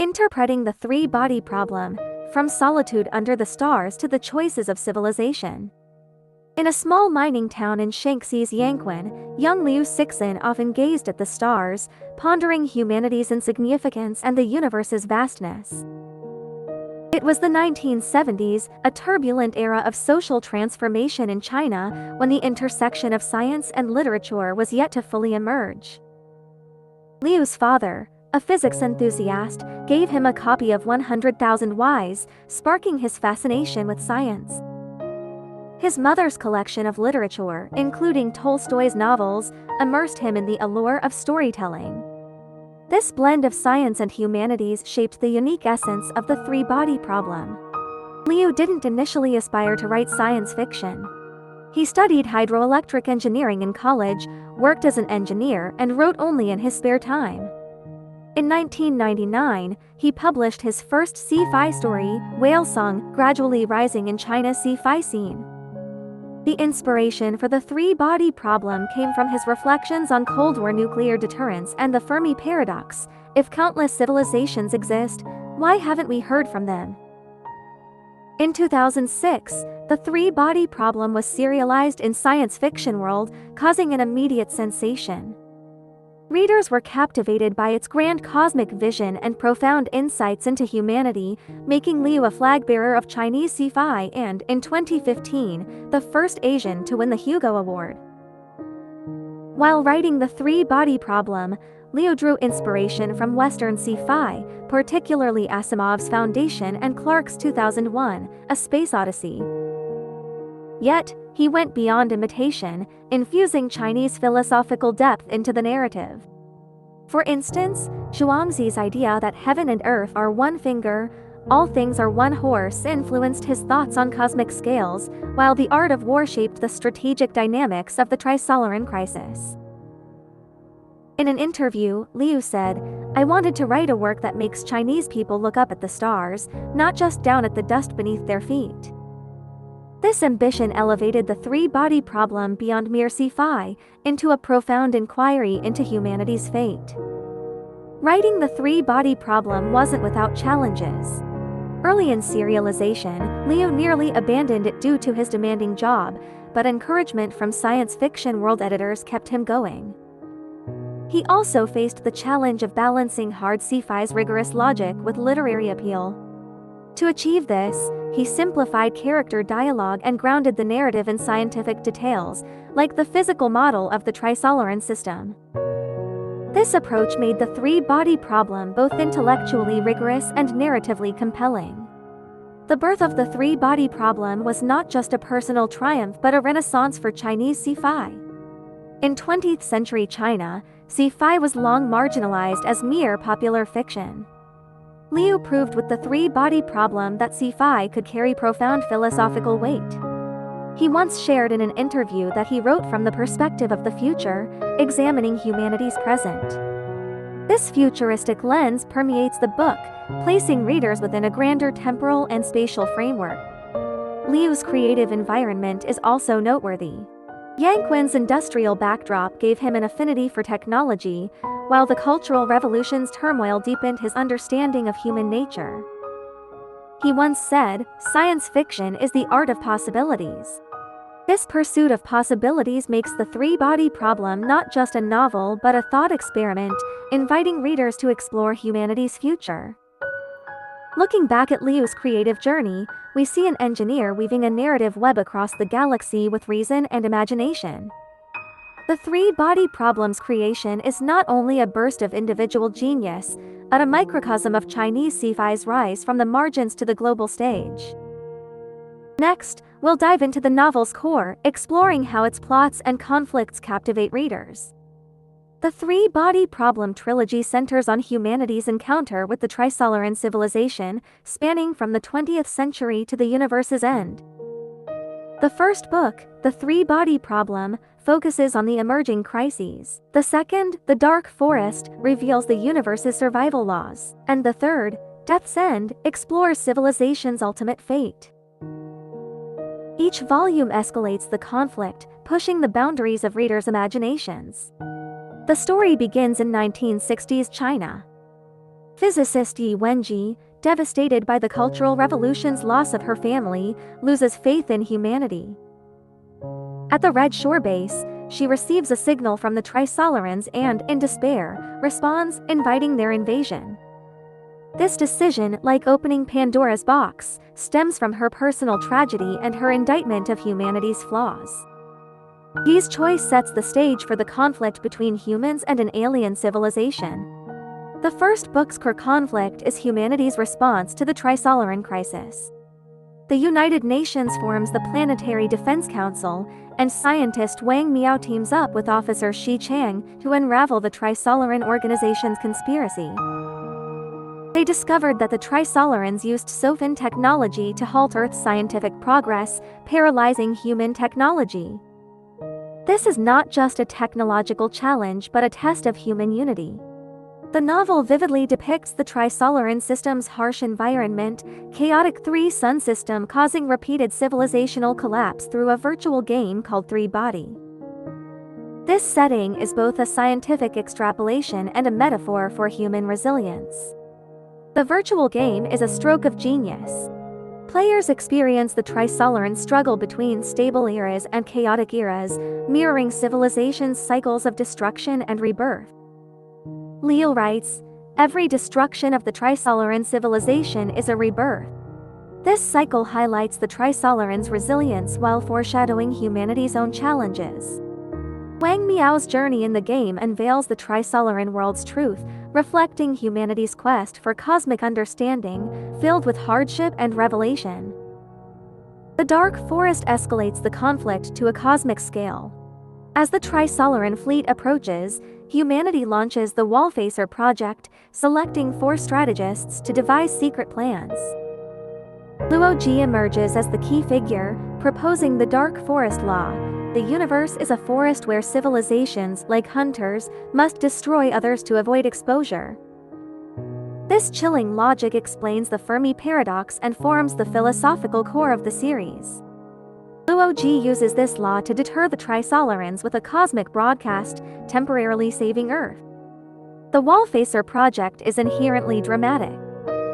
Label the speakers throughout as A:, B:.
A: interpreting the three-body problem, from solitude under the stars to the choices of civilization. In a small mining town in Shanxi's Yangquan, young Liu Cixin often gazed at the stars, pondering humanity's insignificance and the universe's vastness. It was the 1970s, a turbulent era of social transformation in China, when the intersection of science and literature was yet to fully emerge. Liu's father, a physics enthusiast, gave him a copy of 100,000 Whys, sparking his fascination with science. His mother's collection of literature, including Tolstoy's novels, immersed him in the allure of storytelling. This blend of science and humanities shaped the unique essence of the three-body problem. Liu didn't initially aspire to write science fiction. He studied hydroelectric engineering in college, worked as an engineer, and wrote only in his spare time. In 1999, he published his first sci-fi story, Whale Song, gradually rising in China's sci-fi scene. The inspiration for the three-body problem came from his reflections on Cold War nuclear deterrence and the Fermi paradox: if countless civilizations exist, why haven't we heard from them? In 2006, the three-body problem was serialized in science fiction world, causing an immediate sensation. Readers were captivated by its grand cosmic vision and profound insights into humanity, making Liu a flag-bearer of Chinese sci-fi and, in 2015, the first Asian to win the Hugo Award. While writing the three-body problem, Liu drew inspiration from Western sci-fi, particularly Asimov's Foundation and Clarke's 2001, A Space Odyssey. Yet, he went beyond imitation, infusing Chinese philosophical depth into the narrative. For instance, Zhuangzi's idea that heaven and earth are one finger, all things are one horse influenced his thoughts on cosmic scales, while the art of war shaped the strategic dynamics of the Trisolaran crisis. In an interview, Liu said, "I wanted to write a work that makes Chinese people look up at the stars, not just down at the dust beneath their feet." This ambition elevated the three-body problem beyond mere sci-fi, into a profound inquiry into humanity's fate. Writing the three-body problem wasn't without challenges. Early in serialization, Liu nearly abandoned it due to his demanding job, but encouragement from science fiction world editors kept him going. He also faced the challenge of balancing hard sci-fi's rigorous logic with literary appeal. To achieve this, he simplified character dialogue and grounded the narrative in scientific details, like the physical model of the Trisolaran system. This approach made the three-body problem both intellectually rigorous and narratively compelling. The birth of the three-body problem was not just a personal triumph but a renaissance for Chinese sci-fi. In 20th century China, sci-fi was long marginalized as mere popular fiction. Liu proved with the three-body problem that sci-fi could carry profound philosophical weight. He once shared in an interview that he wrote from the perspective of the future, examining humanity's present. This futuristic lens permeates the book, placing readers within a grander temporal and spatial framework. Liu's creative environment is also noteworthy. Yangquan's industrial backdrop gave him an affinity for technology, while the Cultural Revolution's turmoil deepened his understanding of human nature. He once said, "Science fiction is the art of possibilities." This pursuit of possibilities makes the three-body problem not just a novel but a thought experiment, inviting readers to explore humanity's future. Looking back at Liu's creative journey, we see an engineer weaving a narrative web across the galaxy with reason and imagination. The three-body problem's creation is not only a burst of individual genius, but a microcosm of Chinese sci-fi's rise from the margins to the global stage. Next, we'll dive into the novel's core, exploring how its plots and conflicts captivate readers. The three-body problem trilogy centers on humanity's encounter with the Trisolaran civilization, spanning from the 20th century to the universe's end. The first book, The Three-Body Problem, focuses on the emerging crises. The second, The Dark Forest, reveals the universe's survival laws. And the third, Death's End, explores civilization's ultimate fate. Each volume escalates the conflict, pushing the boundaries of readers' imaginations. The story begins in 1960s China. Physicist Ye Wenjie, devastated by the Cultural Revolution's loss of her family, loses faith in humanity. At the Red Shore base, she receives a signal from the Trisolarans and, in despair, responds, inviting their invasion. This decision, like opening Pandora's box, stems from her personal tragedy and her indictment of humanity's flaws. Ye's choice sets the stage for the conflict between humans and an alien civilization. The first book's core conflict is humanity's response to the Trisolaran crisis. The United Nations forms the Planetary Defense Council, and scientist Wang Miao teams up with Officer Shi Chang to unravel the Trisolaran organization's conspiracy. They discovered that the Trisolarans used Sofin technology to halt Earth's scientific progress, paralyzing human technology. This is not just a technological challenge but a test of human unity. The novel vividly depicts the Trisolaran system's harsh environment, chaotic three-sun system causing repeated civilizational collapse through a virtual game called Three Body. This setting is both a scientific extrapolation and a metaphor for human resilience. The virtual game is a stroke of genius. Players experience the Trisolaran struggle between stable eras and chaotic eras, mirroring civilization's cycles of destruction and rebirth. Liu writes, "Every destruction of the Trisolaran civilization is a rebirth." This cycle highlights the Trisolarans' resilience while foreshadowing humanity's own challenges. Wang Miao's journey in the game unveils the Trisolaran world's truth, reflecting humanity's quest for cosmic understanding, filled with hardship and revelation. The Dark Forest escalates the conflict to a cosmic scale. As the Trisolaran fleet approaches, humanity launches the Wallfacer Project, selecting 4 strategists to devise secret plans. Liu Cixin emerges as the key figure, proposing the Dark Forest Law. The universe is a forest where civilizations, like hunters, must destroy others to avoid exposure. This chilling logic explains the Fermi paradox and forms the philosophical core of the series. Liu Cixin uses this law to deter the Trisolarans with a cosmic broadcast, temporarily saving Earth. The Wallfacer Project is inherently dramatic.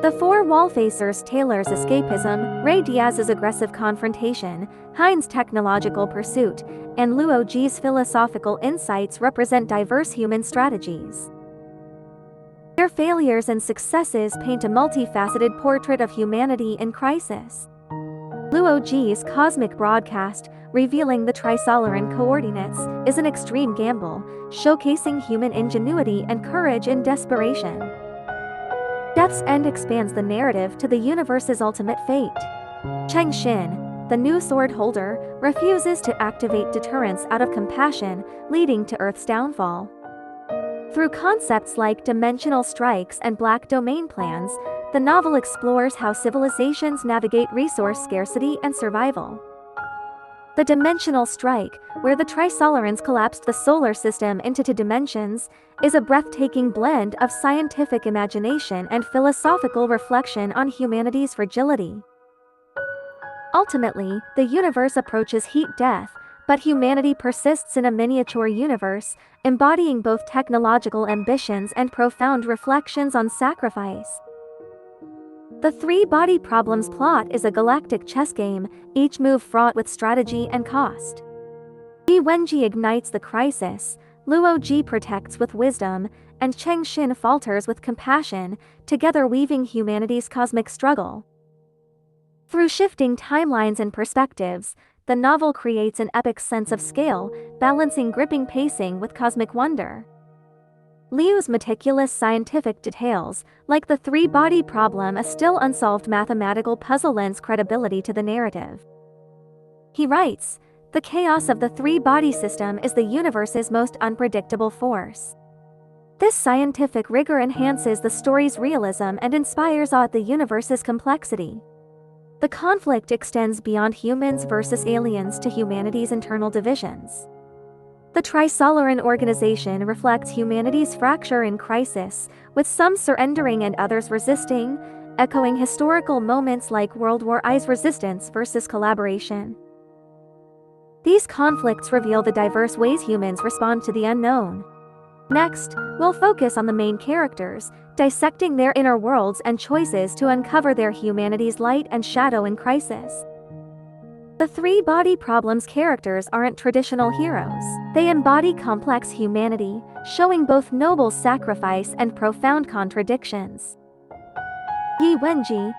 A: The 4 Wallfacers Taylor's escapism, Ray Diaz's aggressive confrontation, Hein's technological pursuit, and Liu Ci's philosophical insights represent diverse human strategies. Their failures and successes paint a multifaceted portrait of humanity in crisis. Liu Ci's cosmic broadcast, revealing the Trisolaran coordinates, is an extreme gamble, showcasing human ingenuity and courage in desperation. Death's End expands the narrative to the universe's ultimate fate. Shanxi, the new sword holder, refuses to activate deterrence out of compassion, leading to Earth's downfall. Through concepts like dimensional strikes and black domain plans, the novel explores how civilizations navigate resource scarcity and survival. The dimensional strike, where the Trisolarans collapsed the solar system into 2 dimensions, is a breathtaking blend of scientific imagination and philosophical reflection on humanity's fragility. Ultimately, the universe approaches heat death, but humanity persists in a miniature universe, embodying both technological ambitions and profound reflections on sacrifice. The Three Body Problems plot is a galactic chess game, each move fraught with strategy and cost. Ye Wenjie ignites the crisis, Liu Cixin protects with wisdom, and Shanxi falters with compassion, together weaving humanity's cosmic struggle. Through shifting timelines and perspectives, the novel creates an epic sense of scale, balancing gripping pacing with cosmic wonder. Liu's meticulous scientific details, like the three-body problem, a still unsolved mathematical puzzle, lends credibility to the narrative. He writes, "The chaos of the three-body system is the universe's most unpredictable force." This scientific rigor enhances the story's realism and inspires awe at the universe's complexity. The conflict extends beyond humans versus aliens to humanity's internal divisions. The Trisolaran organization reflects humanity's fracture in crisis, with some surrendering and others resisting, echoing historical moments like World War I's resistance versus collaboration. These conflicts reveal the diverse ways humans respond to the unknown. Next, we'll focus on the main characters, dissecting their inner worlds and choices to uncover their humanity's light and shadow in crisis. The three body problems characters aren't traditional heroes. They embody complex humanity, showing both noble sacrifice and profound contradictions. Ye Wenjie,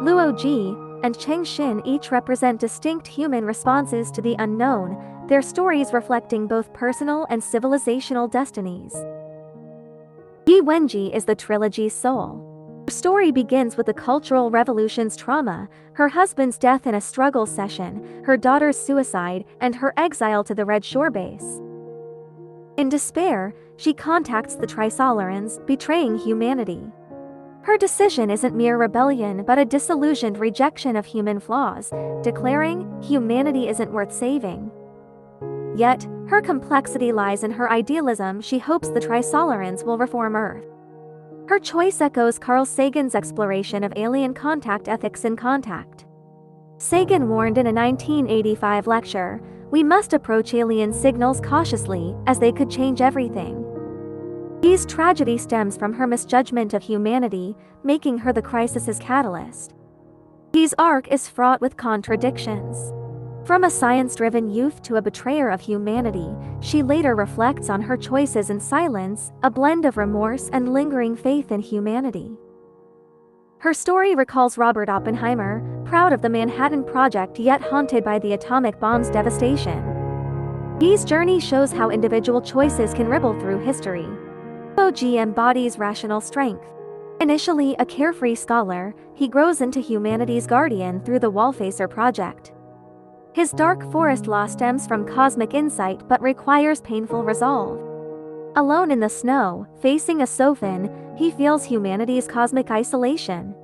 A: Luo Ji, and Chengxin each represent distinct human responses to the unknown, their stories reflecting both personal and civilizational destinies. Ye Wenjie is the trilogy's soul. Her story begins with the Cultural Revolution's trauma, her husband's death in a struggle session, her daughter's suicide, and her exile to the Red Shore base. In despair, she contacts the Trisolarans, betraying humanity. Her decision isn't mere rebellion but a disillusioned rejection of human flaws, declaring, humanity isn't worth saving. Yet, her complexity lies in her idealism. She hopes the Trisolarans will reform Earth. Her choice echoes Carl Sagan's exploration of alien contact ethics in Contact. Sagan warned in a 1985 lecture, "We must approach alien signals cautiously, as they could change everything." Ye's tragedy stems from her misjudgment of humanity, making her the crisis's catalyst. Ye's arc is fraught with contradictions. From a science-driven youth to a betrayer of humanity, she later reflects on her choices in silence, a blend of remorse and lingering faith in humanity. Her story recalls Robert Oppenheimer, proud of the Manhattan Project yet haunted by the atomic bomb's devastation. Ye's journey shows how individual choices can ripple through history. Luo Ji embodies rational strength. Initially a carefree scholar, he grows into humanity's guardian through the Wallfacer Project. His dark forest law stems from cosmic insight but requires painful resolve. Alone in the snow, facing a Sophin, he feels humanity's cosmic isolation.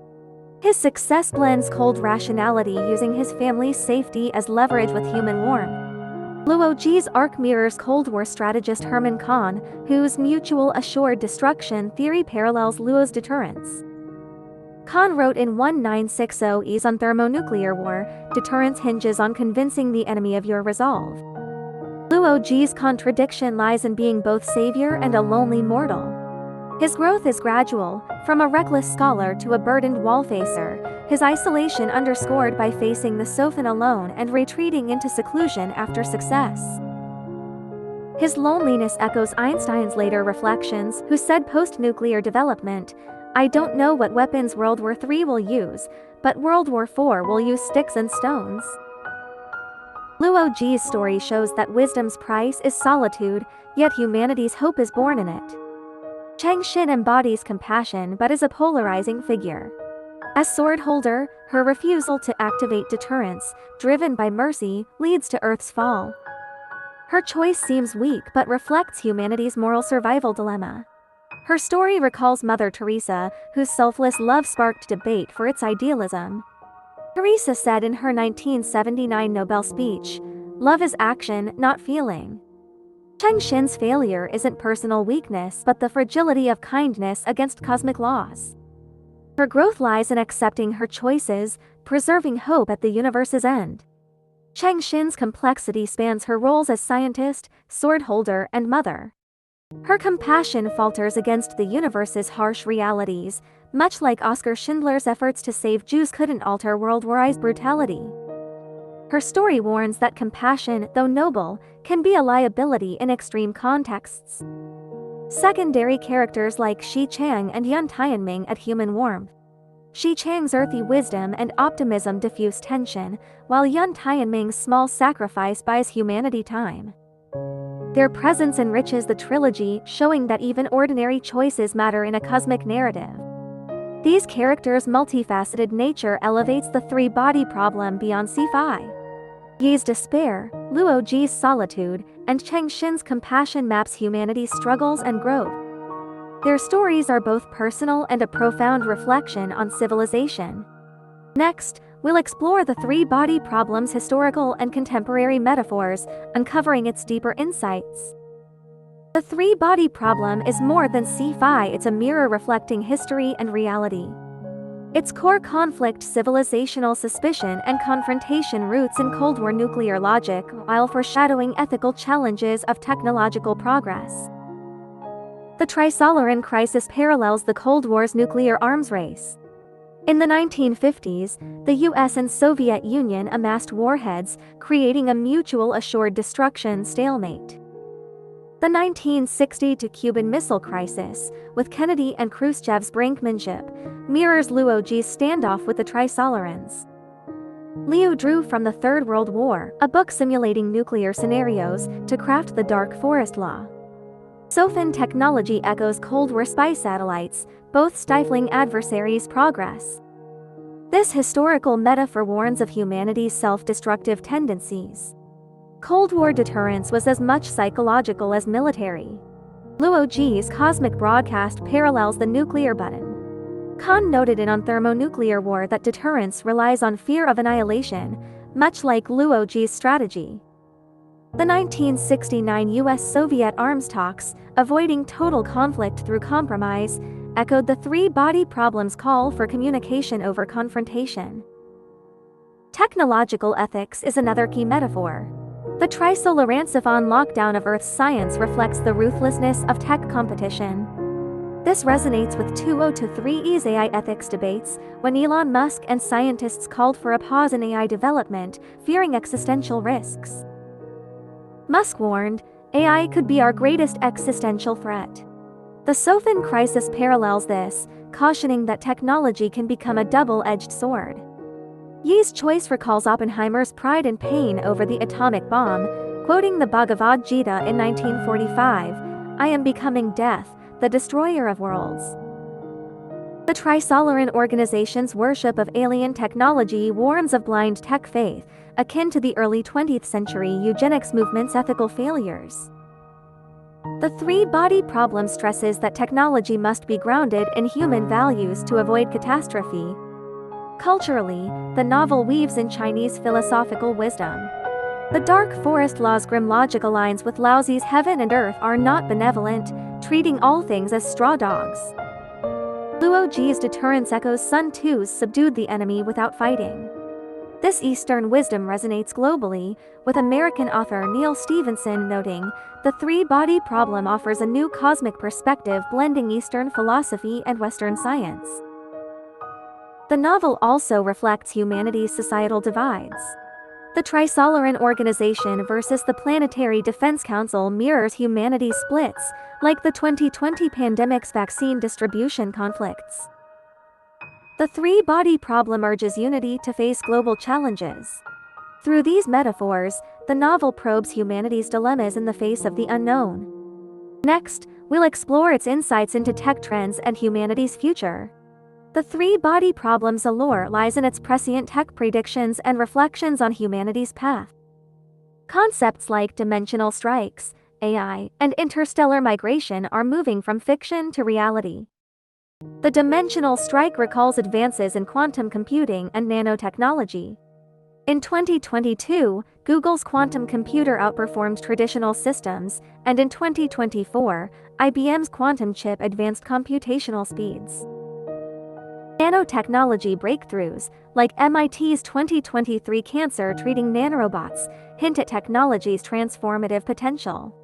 A: His success blends cold rationality using his family's safety as leverage with human warmth. Luo Ji's arc mirrors Cold War strategist Herman Kahn, whose mutual assured destruction theory parallels Luo's deterrence. Kahn wrote in 1960's on thermonuclear war, deterrence hinges on convincing the enemy of your resolve. Luo Ji's contradiction lies in being both savior and a lonely mortal. His growth is gradual, from a reckless scholar to a burdened wallfacer, his isolation underscored by facing the Sophin alone and retreating into seclusion after success. His loneliness echoes Einstein's later reflections, who said post-nuclear development, "I don't know what weapons World War III will use, but World War IV will use sticks and stones." Luo Ji's story shows that wisdom's price is solitude, yet humanity's hope is born in it. Chengxin embodies compassion but is a polarizing figure. As sword holder, her refusal to activate deterrence, driven by mercy, leads to Earth's fall. Her choice seems weak but reflects humanity's moral survival dilemma. Her story recalls Mother Teresa, whose selfless love sparked debate for its idealism. Teresa said in her 1979 Nobel speech, "Love is action, not feeling." Chengxin's failure isn't personal weakness but the fragility of kindness against cosmic laws. Her growth lies in accepting her choices, preserving hope at the universe's end. Chengxin's complexity spans her roles as scientist, sword holder, and mother. Her compassion falters against the universe's harsh realities, much like Oskar Schindler's efforts to save Jews couldn't alter World War I's brutality. Her story warns that compassion, though noble, can be a liability in extreme contexts. Secondary characters like Shi Chang and Yun Tianming add human warmth. Shi Chang's earthy wisdom and optimism diffuse tension, while Yun Tianming's small sacrifice buys humanity time. Their presence enriches the trilogy, showing that even ordinary choices matter in a cosmic narrative. These characters' multifaceted nature elevates the three-body problem beyond Sci-Fi. Ye's despair, Luo Ji's solitude, and Chengxin's compassion maps humanity's struggles and growth. Their stories are both personal and a profound reflection on civilization. Next, we'll explore the three-body problem's historical and contemporary metaphors, uncovering its deeper insights. The three-body problem is more than sci-fi, it's a mirror reflecting history and reality. Its core conflict, civilizational suspicion and confrontation, roots in Cold War nuclear logic, while foreshadowing ethical challenges of technological progress. The Trisolaran crisis parallels the Cold War's nuclear arms race. In the 1950s, the US and Soviet Union amassed warheads, creating a mutual assured destruction stalemate. The 1962 Cuban Missile Crisis, with Kennedy and Khrushchev's brinkmanship, mirrors Liu Cixin's standoff with the Trisolarans. Liu drew from the Third World War, a book simulating nuclear scenarios, to craft the Dark Forest Law. Sofin technology echoes Cold War spy satellites, both stifling adversaries' progress. This historical metaphor warns of humanity's self-destructive tendencies. Cold War deterrence was as much psychological as military. Liu Cixin's cosmic broadcast parallels the nuclear button. Khan noted in On Thermonuclear War that deterrence relies on fear of annihilation, much like Liu Cixin's strategy. The 1969 US-Soviet arms talks, avoiding total conflict through compromise, echoed the three-body problem's call for communication over confrontation. Technological ethics is another key metaphor. The Trisolaran lockdown of Earth's science reflects the ruthlessness of tech competition. This resonates with 2023's AI ethics debates, when Elon Musk and scientists called for a pause in AI development, fearing existential risks. Musk warned, AI could be our greatest existential threat. The Sofin crisis parallels this, cautioning that technology can become a double-edged sword. Ye's choice recalls Oppenheimer's pride and pain over the atomic bomb, quoting the Bhagavad Gita in 1945, "I am becoming death, the destroyer of worlds." The Trisolaran organization's worship of alien technology warns of blind tech faith, akin to the early 20th century eugenics movement's ethical failures. The three-body problem stresses that technology must be grounded in human values to avoid catastrophe. Culturally, the novel weaves in Chinese philosophical wisdom. The Dark Forest Law's grim logic aligns with Laozi's heaven and earth are not benevolent, treating all things as straw dogs. Liu Cixin's deterrence echoes Sun Tzu's subdued the enemy without fighting. This Eastern wisdom resonates globally, with American author Neil Stephenson noting, "The three-body problem offers a new cosmic perspective blending Eastern philosophy and Western science." The novel also reflects humanity's societal divides. The Trisolaran organization versus the Planetary Defense Council mirrors humanity's splits, like the 2020 pandemic's vaccine distribution conflicts. The three-body problem urges unity to face global challenges. Through these metaphors, the novel probes humanity's dilemmas in the face of the unknown. Next, we'll explore its insights into tech trends and humanity's future. The three-body problem's allure lies in its prescient tech predictions and reflections on humanity's path. Concepts like dimensional strikes, AI, and interstellar migration are moving from fiction to reality. The dimensional strike recalls advances in quantum computing and nanotechnology. In 2022, Google's quantum computer outperformed traditional systems, and in 2024, IBM's quantum chip advanced computational speeds. Nanotechnology breakthroughs, like MIT's 2023 cancer-treating nanorobots, hint at technology's transformative potential.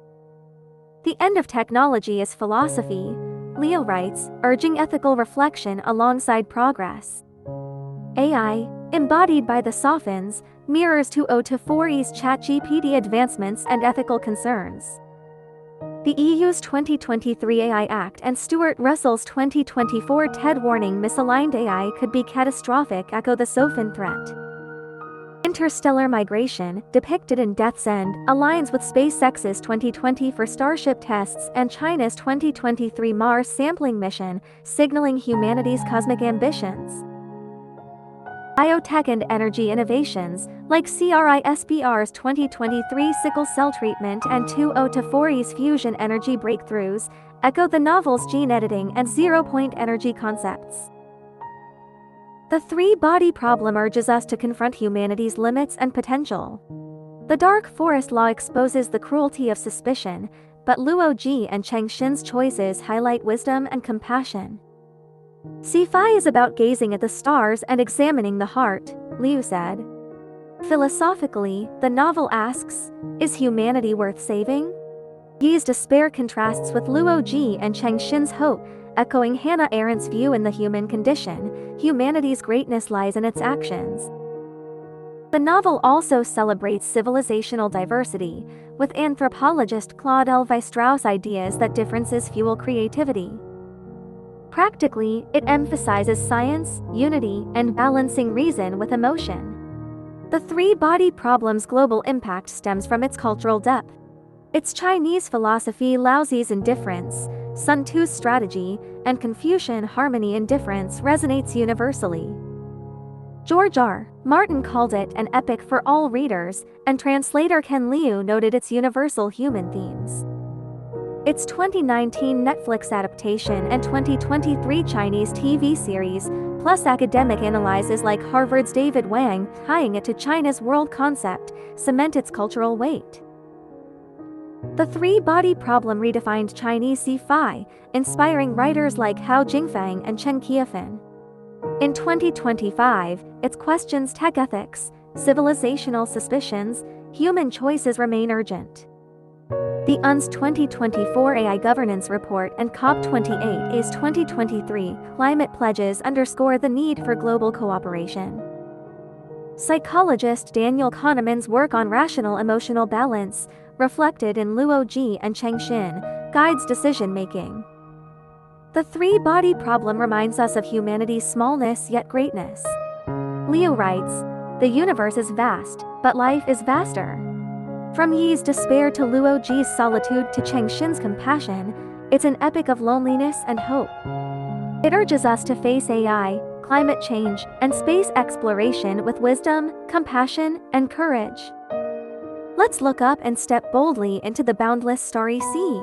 A: The end of technology is philosophy, Leo writes, urging ethical reflection alongside progress. AI, embodied by the Sofins, mirrors 2024's ChatGPT advancements and ethical concerns. The EU's 2023 AI Act and Stuart Russell's 2024 TED warning misaligned AI could be catastrophic echo the Sofin threat. Interstellar migration, depicted in Death's End, aligns with SpaceX's 2020 for Starship tests and China's 2023 Mars sampling mission, signaling humanity's cosmic ambitions. Biotech and energy innovations, like CRISPR's 2023 sickle cell treatment and 2024's fusion energy breakthroughs, echo the novel's gene editing and zero-point energy concepts. The three-body problem urges us to confront humanity's limits and potential. The Dark Forest Law exposes the cruelty of suspicion, but Liu Cixin and Changxin's choices highlight wisdom and compassion. Sci-Fi is about gazing at the stars and examining the heart, Liu said. Philosophically, the novel asks, is humanity worth saving? Ye's despair contrasts with Luo Ji and Changxin's hope, echoing Hannah Arendt's view in The Human Condition. Humanity's greatness lies in its actions. The novel also celebrates civilizational diversity, with anthropologist Claude Lévi-Strauss' ideas that differences fuel creativity. Practically, it emphasizes science, unity, and balancing reason with emotion. The three-body problem's global impact stems from its cultural depth. Its Chinese philosophy, Laozi's indifference, Sun Tzu's strategy, and Confucian harmony indifference resonates universally. George R. Martin called it an epic for all readers, and translator Ken Liu noted its universal human themes. Its 2019 Netflix adaptation and 2023 Chinese TV series, plus academic analyses like Harvard's David Wang, tying it to China's world concept, cement its cultural weight. The three-body problem redefined Chinese sci-fi, inspiring writers like Hao Jingfang and Chen Qiufan. In 2025, it questions tech ethics, civilizational suspicions, human choices remain urgent. The UN's 2024 AI Governance Report and COP28's 2023 climate pledges underscore the need for global cooperation. Psychologist Daniel Kahneman's work on rational emotional balance, reflected in Luo Ji and Changxin, guides decision-making. The three-body problem reminds us of humanity's smallness yet greatness. Liu writes, "The universe is vast, but life is vaster." From Ye's despair to Luo Ji's solitude to Changxin's compassion, it's an epic of loneliness and hope. It urges us to face AI, climate change, and space exploration with wisdom, compassion, and courage. Let's look up and step boldly into the boundless starry sea.